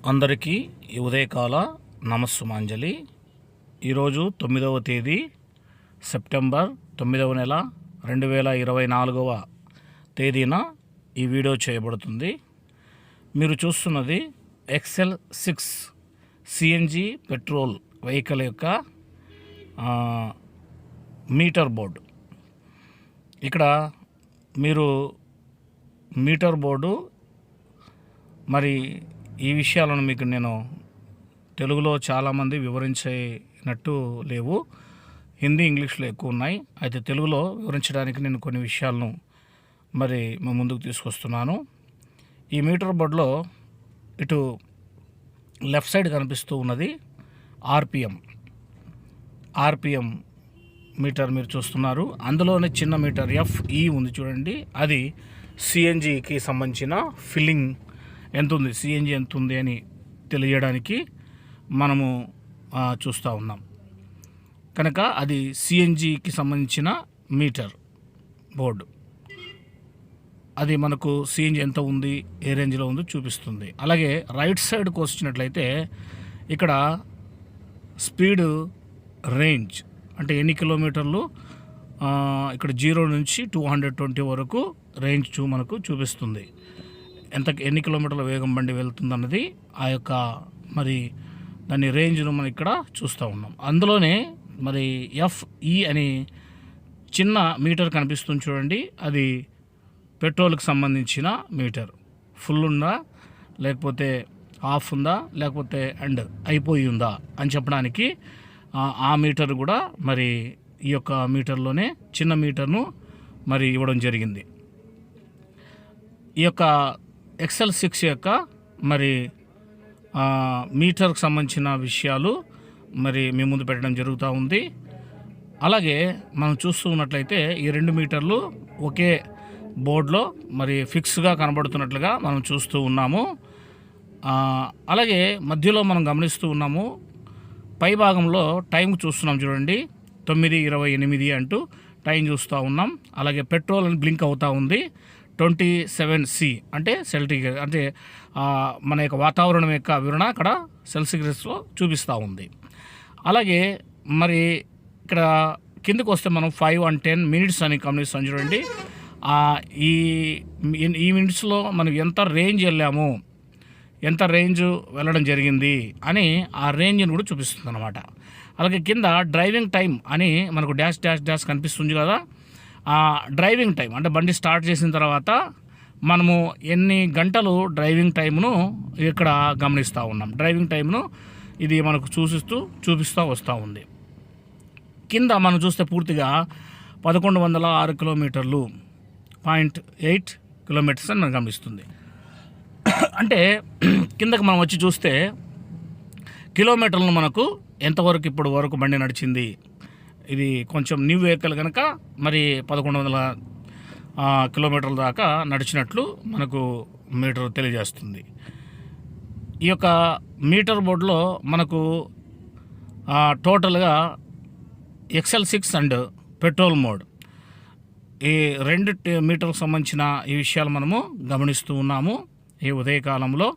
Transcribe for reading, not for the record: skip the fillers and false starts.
అందరికీ ఈ ఉదయకాల నమస్సుమాంజలి. ఈరోజు 9వ తేదీ సెప్టెంబర్ 9వ నెల 2024వ తేదీన ఈ వీడియో చేయబడుతుంది. మీరు చూస్తున్నది XL6 సిఎన్జి పెట్రోల్ వెహికల్ యొక్క మీటర్ బోర్డు. ఇక్కడ మీరు మీటర్ బోర్డు మరి ఈ విషయాలను మీకు నేను తెలుగులో చాలామంది వివరించినట్టు లేవు, హిందీ ఇంగ్లీష్లో ఎక్కువ ఉన్నాయి. అయితే తెలుగులో వివరించడానికి నేను కొన్ని విషయాలను మరి ముందుకు తీసుకొస్తున్నాను. ఈ మీటర్ బోర్డులో ఇటు లెఫ్ట్ సైడ్ కనిపిస్తూ ఉన్నది ఆర్పిఎం మీటర్ మీరు చూస్తున్నారు. అందులోనే చిన్న మీటర్ FE ఉంది చూడండి, అది సిఎన్జికి సంబంధించిన ఫిల్లింగ్ ఎంత ఉంది, సిఎన్జి ఎంత ఉంది అని తెలియడానికి మనము చూస్తూ ఉన్నాం. కనుక అది సిఎన్జికి సంబంధించిన మీటర్ బోర్డు. అది మనకు సిఎన్జి ఎంత ఉంది, ఏ రేంజ్లో ఉందో చూపిస్తుంది. అలాగే రైట్ సైడ్కి వచ్చినట్లయితే ఇక్కడ స్పీడ్ రేంజ్ అంటే ఎన్ని కిలోమీటర్లు, ఇక్కడ 0 నుంచి 220 వరకు రేంజ్ మనకు చూపిస్తుంది. ఎన్ని కిలోమీటర్ల వేగం బండి వెళ్తుందన్నది ఆ యొక్క మరి దాని రేంజ్ను మనం ఇక్కడ చూస్తూ ఉన్నాం. అందులోనే మరి FE అని చిన్న మీటర్ కనిపిస్తుంది చూడండి, అది పెట్రోల్కి సంబంధించిన మీటర్. ఫుల్ ఉందా లేకపోతే ఆఫ్ ఉందా లేకపోతే ఎండ్ అయిపోయి ఉందా అని చెప్పడానికి ఆ మీటర్ కూడా మరి ఈ యొక్క మీటర్లోనే చిన్న మీటర్ను మరి ఇవ్వడం జరిగింది. ఈ యొక్క XL6 యొక్క మరి మీటర్కి సంబంధించిన విషయాలు మరి మీ ముందు పెట్టడం జరుగుతూ ఉంది. అలాగే మనం చూస్తూ ఉన్నట్లయితే ఈ 2 మీటర్లు ఒకే బోర్డులో మరి ఫిక్స్గా కనబడుతున్నట్లుగా మనం చూస్తూ ఉన్నాము. అలాగే మధ్యలో మనం గమనిస్తూ ఉన్నాము, పై భాగంలో టైం చూస్తున్నాం చూడండి, 9:28 అంటూ టైం చూస్తూ ఉన్నాం. అలాగే పెట్రోల్ అని బ్లింక్ అవుతూ ఉంది, 27C అంటే సెల్సియస్ అంటే మన యొక్క వాతావరణం యొక్క వివరణ అక్కడ సెల్సియస్లో చూపిస్తూ ఉంది. అలాగే మరి ఇక్కడ కిందకు వస్తే మనం 5 and 10 minutes అని గమనిస్తాం చూడండి. ఈ మినిట్స్లో మనం ఎంత రేంజ్ వెళ్ళాము, ఎంత రేంజ్ వెళ్ళడం జరిగింది అని ఆ రేంజ్ని కూడా చూపిస్తుంది అన్నమాట. అలాగే కింద డ్రైవింగ్ టైం అని మనకు డాష్ డాష్ డాష్ కనిపిస్తుంది కదా, డ్రైవింగ్ టైం అంటే బండి స్టార్ట్ చేసిన తర్వాత మనము ఎన్ని గంటలు డ్రైవింగ్ టైంను ఇక్కడ గమనిస్తూ ఉన్నాం. డ్రైవింగ్ టైంను ఇది మనకు చూపిస్తూ వస్తూ ఉంది. కింద మనం చూస్తే పూర్తిగా 1106 కిలోమీటర్లు 0.8 కిలోమీటర్స్ అని మనకు గమనిస్తుంది. అంటే కిందకి మనం వచ్చి చూస్తే కిలోమీటర్లను మనకు ఎంతవరకు ఇప్పుడు వరకు బండి నడిచింది, ఇది కొంచెం న్యూ వెహికల్ కనుక మరి 1100 కిలోమీటర్ల దాకా నడిచినట్లు మనకు మీటర్ తెలియజేస్తుంది. ఈ యొక్క మీటర్ బోర్డులో మనకు టోటల్గా XL6 అండ్ పెట్రోల్ మోడ్ ఈ 2 మీటర్లకు సంబంధించిన ఈ విషయాలు మనము గమనిస్తూ ఉన్నాము ఈ ఉదయకాలంలో.